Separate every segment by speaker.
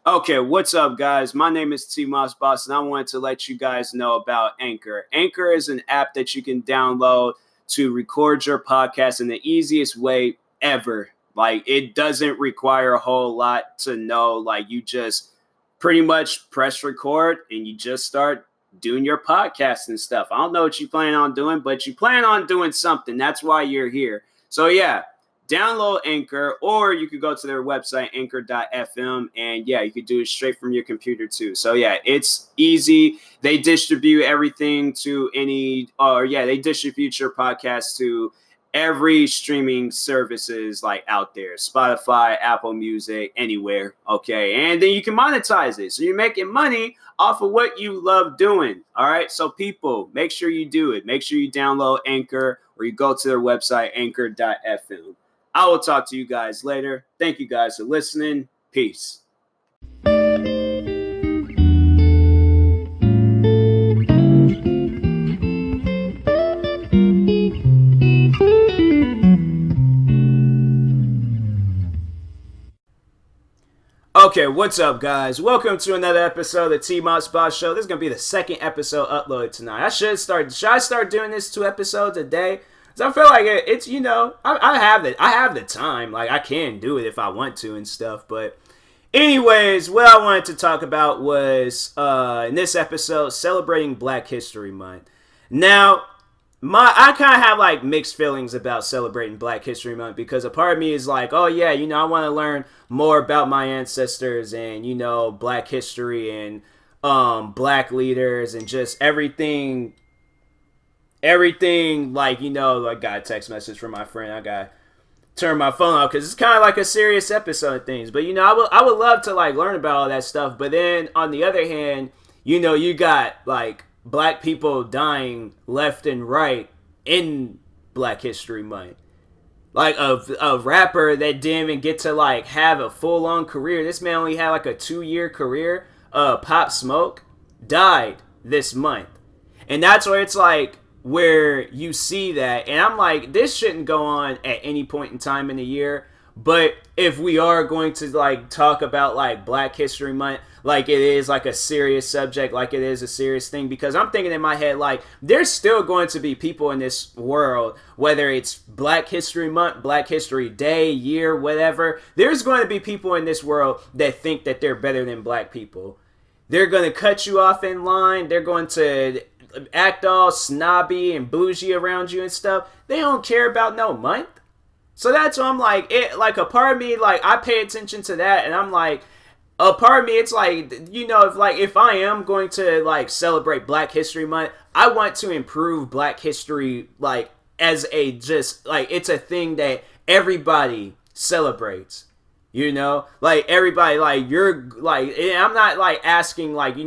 Speaker 1: Okay, what's up, guys? My name is TMossBoss, and I wanted to let you guys know about Anchor. Anchor is an app that you can download to record your podcast in the easiest way ever. Like, it doesn't require a whole lot to know. Like, you just pretty much press record and you just start doing your podcast and stuff. I don't know what you plan on doing, but you plan on doing something. That's why you're here. So, yeah, download Anchor, or you could go to their website, anchor.fm, and yeah, you could do it straight from your computer too. So yeah, it's easy. They distribute everything to they distribute your podcast to every streaming services like out there, Spotify, Apple Music, anywhere. Okay, and then you can monetize it, so you're making money off of what you love doing. All right, so people, make sure you do it. Make sure you download Anchor, or you go to their website, anchor.fm. I will talk to you guys later. Thank you guys for listening. Peace. Okay, what's up, guys? Welcome to another episode of the TMossBoss Show. This is gonna be the second episode uploaded tonight. Should I start doing this 2 episodes a day? So I feel like it's I have the time. Like, I can do it if I want to and stuff. But anyways, what I wanted to talk about was in this episode, celebrating Black History Month. Now, I kind of have like mixed feelings about celebrating Black History Month, because a part of me is like, oh yeah, I want to learn more about my ancestors and Black history and Black leaders and just everything like I got a text message from my friend. I got to turn my phone off because it's kind of like a serious episode of things. But I would love to like learn about all that stuff. But then on the other hand, you got like Black people dying left and right in Black History Month. Like a rapper that didn't even get to like have a full on career. This man only had like a 2-year career. Pop Smoke died this month, and that's where it's like, where you see that, and I'm like, this shouldn't go on at any point in time in the year. But if we are going to like talk about like Black History Month, like it is like a serious subject, like it is a serious thing, because I'm thinking in my head, like, there's still going to be people in this world, whether it's Black History Month, Black History Day, year, whatever, there's going to be people in this world that think that they're better than Black people. They're going to cut you off in line. They're going to act all snobby and bougie around you and stuff. They don't care about no month. So that's why I'm like, a part of me, like, I pay attention to that, and I'm like, a part of me, it's like, if I am going to like celebrate Black History Month, I want to improve Black history, like, as a just like, it's a thing that everybody celebrates. Like, everybody, like, you're like, I'm not like asking like,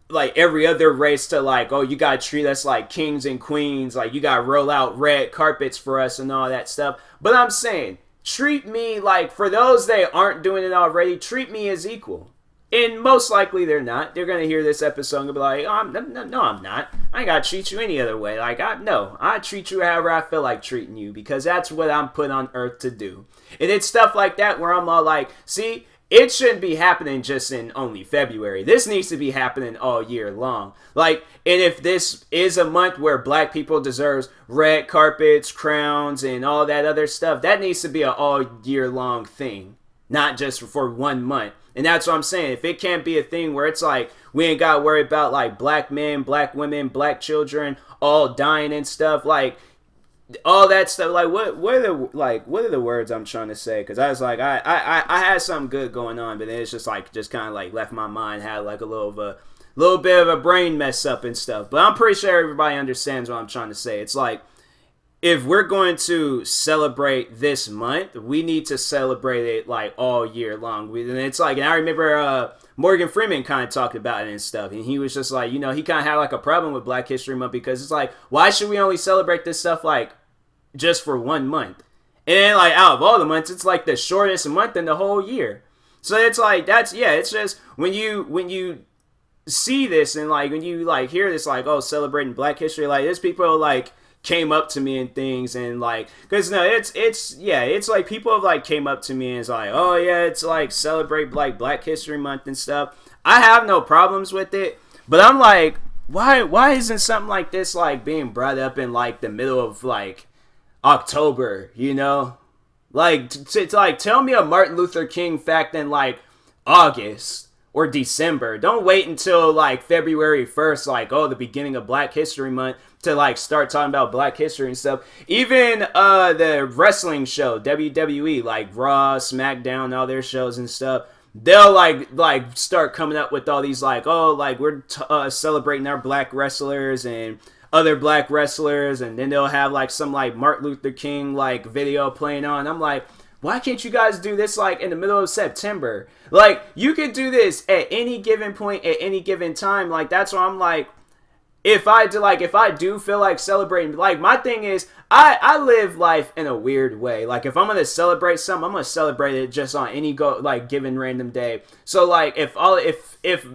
Speaker 1: like every other race to like, oh, you gotta treat us like kings and queens, like you gotta roll out red carpets for us and all that stuff. But I'm saying, treat me like, for those that aren't doing it already, treat me as equal. And most likely they're not. They're gonna hear this episode and be like, oh, no, I'm not. I ain't gotta treat you any other way. Like, I treat you however I feel like treating you, because that's what I'm put on earth to do. And it's stuff like that where I'm all like, see, it shouldn't be happening just in only February. This needs to be happening all year long. Like, and if this is a month where Black people deserves red carpets, crowns, and all that other stuff, that needs to be an all year long thing, not just for 1 month. And that's what I'm saying. If it can't be a thing where it's like, we ain't got to worry about like Black men, Black women, Black children all dying and stuff, like, all that stuff, like, what are the words I'm trying to say? Because I was like, I had something good going on, but then it's just kind of like left my mind, had like a little bit of a brain mess up and stuff. But I'm pretty sure everybody understands what I'm trying to say. It's like, if we're going to celebrate this month, we need to celebrate it like all year long. And it's like, and I remember Morgan Freeman kind of talked about it and stuff, and he was just like, he kind of had like a problem with Black History Month, because it's like, why should we only celebrate this stuff like just for 1 month? And then, like, out of all the months, it's like the shortest month in the whole year. So it's like, it's just when you see this, and like when you like hear this, like, oh, celebrating Black history, like, there's people like came up to me and things, and like, because no, it's like people have like came up to me and it's like, oh yeah, it's like celebrate like Black History Month and stuff. I have no problems with it, but I'm like, why isn't something like this like being brought up in like the middle of like October, you know? Like, like tell me a Martin Luther King fact in like August or December. Don't wait until like February 1st, like, oh, the beginning of Black History Month, to like start talking about Black history and stuff. Even the wrestling show, WWE, like Raw, SmackDown, all their shows and stuff, they'll like start coming up with all these like, oh, like we're celebrating our black wrestlers and other black wrestlers, and then they'll have like some like Martin Luther King like video playing on. I'm like, why can't you guys do this like in the middle of September? Like, you could do this at any given point at any given time. Like, that's why I'm like, if I do feel like celebrating, like, my thing is, I live life in a weird way. Like, if I'm gonna celebrate something, I'm gonna celebrate it just on any given random day. So like, if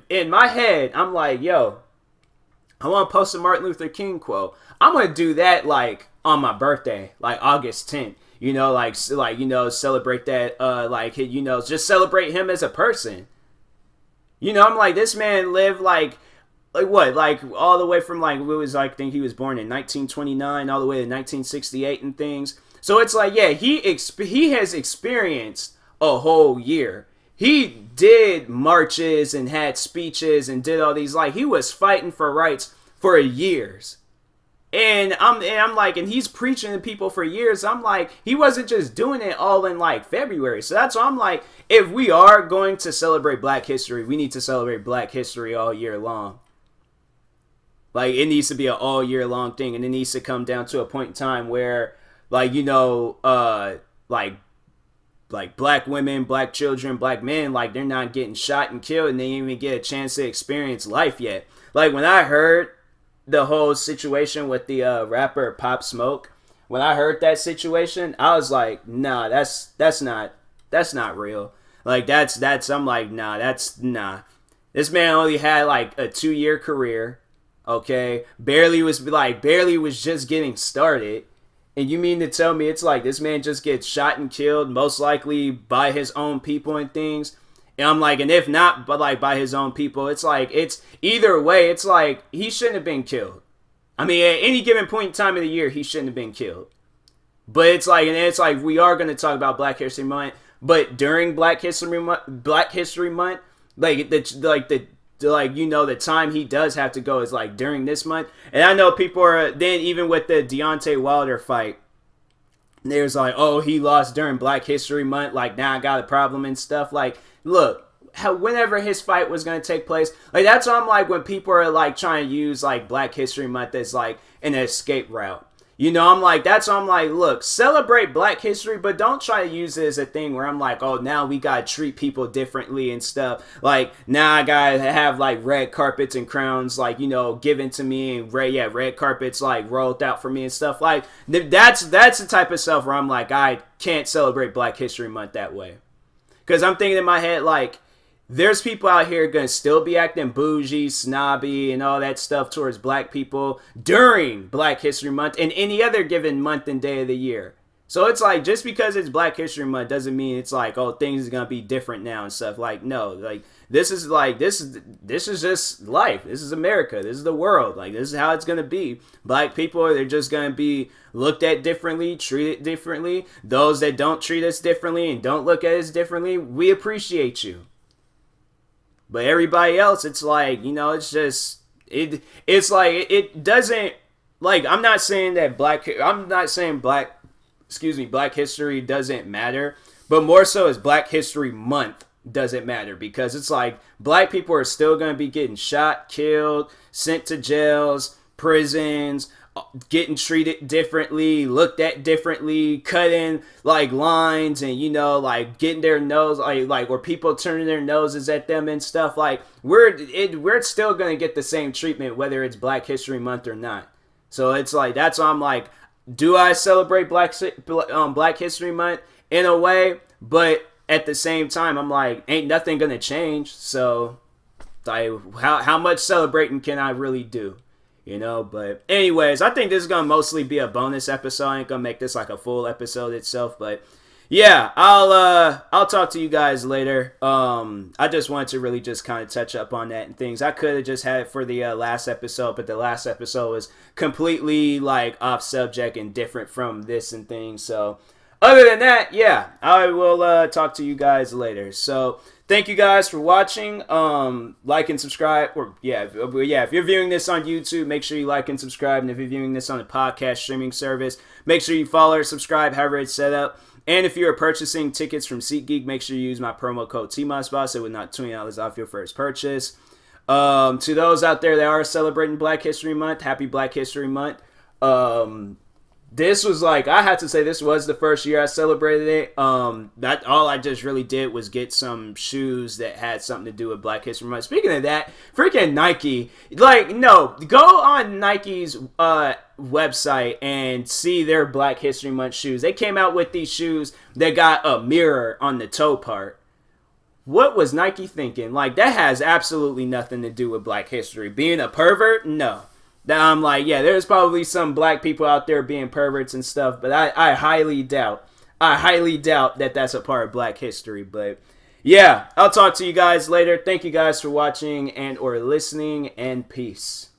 Speaker 1: in my head I'm like, yo, I want to post a Martin Luther King quote, I'm gonna do that like on my birthday, like August 10th. You know, like you know, celebrate that, like, you know, just celebrate him as a person. You know, I'm like, this man lived like what, like all the way from like, it was like, I think he was born in 1929 all the way to 1968 and things. So it's like, yeah, he has experienced a whole year. He did marches and had speeches and did all these, like, he was fighting for rights for years. And I'm like, and he's preaching to people for years. I'm like, he wasn't just doing it all in like February. So that's why I'm like, if we are going to celebrate Black history, we need to celebrate Black history all year long. Like, it needs to be an all year long thing, and it needs to come down to a point in time where, like, you know, like black women, black children, black men, like, they're not getting shot and killed, and they didn't even get a chance to experience life yet. Like, when I heard the whole situation with the rapper Pop Smoke, when I heard that situation, I was like, nah, that's not real. Like, I'm like, nah. This man only had like a 2-year career, okay? Barely was just getting started. And you mean to tell me it's like this man just gets shot and killed, most likely by his own people and things? And I'm like, and if not, but like by his own people, it's like, it's either way, it's like, he shouldn't have been killed. I mean, at any given point in time of the year, he shouldn't have been killed. But it's like, and it's like, we are going to talk about Black History Month, but during Black History Month, like, you know, the time he does have to go is like during this month. And I know people are, then even with the Deontay Wilder fight, there's like, oh, he lost during Black History Month, like, now I got a problem and stuff. Like, look, whenever his fight was going to take place, like, that's why I'm like, when people are like trying to use like Black History Month as like an escape route, you know, I'm like, that's why I'm like, look, celebrate Black history, but don't try to use it as a thing where I'm like, oh, now we gotta treat people differently and stuff. Like, now I gotta have like red carpets and crowns, like, you know, given to me, and red carpets like rolled out for me and stuff. Like, that's the type of stuff where I'm like, I can't celebrate Black History Month that way. Because I'm thinking in my head, like, there's people out here going to still be acting bougie, snobby, and all that stuff towards black people during Black History Month and any other given month and day of the year. So it's like, just because it's Black History Month doesn't mean it's like, oh, things are going to be different now and stuff. Like, no, like, this is just life. This is America. This is the world. Like, this is how it's going to be. Black people, they're just going to be looked at differently, treated differently. Those that don't treat us differently and don't look at us differently, we appreciate you. But everybody else, it's like, you know, it's just, it's like, it doesn't, like, I'm not saying Black history doesn't matter, but more so is Black History Month doesn't matter, because it's like, black people are still going to be getting shot, killed, sent to jails, prisons, getting treated differently, looked at differently, cutting like lines, and, you know, like getting their nose, like or people turning their noses at them and stuff. Like, we're still gonna get the same treatment whether it's Black History Month or not. So it's like, that's why I'm like, do I celebrate Black History Month in a way? But at the same time, I'm like, ain't nothing gonna change. So like, how much celebrating can I really do? you know. But anyways, I think this is gonna mostly be a bonus episode. I ain't gonna make this like a full episode itself, but yeah, I'll talk to you guys later. I just wanted to really just kind of touch up on that and things. I could have just had it for the last episode, but the last episode was completely like off subject and different from this and things. So other than that, yeah, I will talk to you guys later. So thank you guys for watching. Like and subscribe. Or if you're viewing this on YouTube, make sure you like and subscribe. And if you're viewing this on a podcast streaming service, make sure you follow or subscribe, however it's set up. And if you're purchasing tickets from SeatGeek, make sure you use my promo code TMossBoss. It would knock $20 off your first purchase. To those out there that are celebrating Black History Month, happy Black History Month. This was like, I had to say, this was the first year I celebrated it. That all I just really did was get some shoes that had something to do with Black History Month. Speaking of that, freaking Nike, like, no, go on Nike's website and see their Black History Month shoes. They came out with these shoes that got a mirror on the toe part. What was Nike thinking? Like, that has absolutely nothing to do with Black history. Being a pervert? No. I'm like, yeah, there's probably some black people out there being perverts and stuff, but I highly doubt that that's a part of Black history. But yeah, I'll talk to you guys later. Thank you guys for watching and or listening, and peace.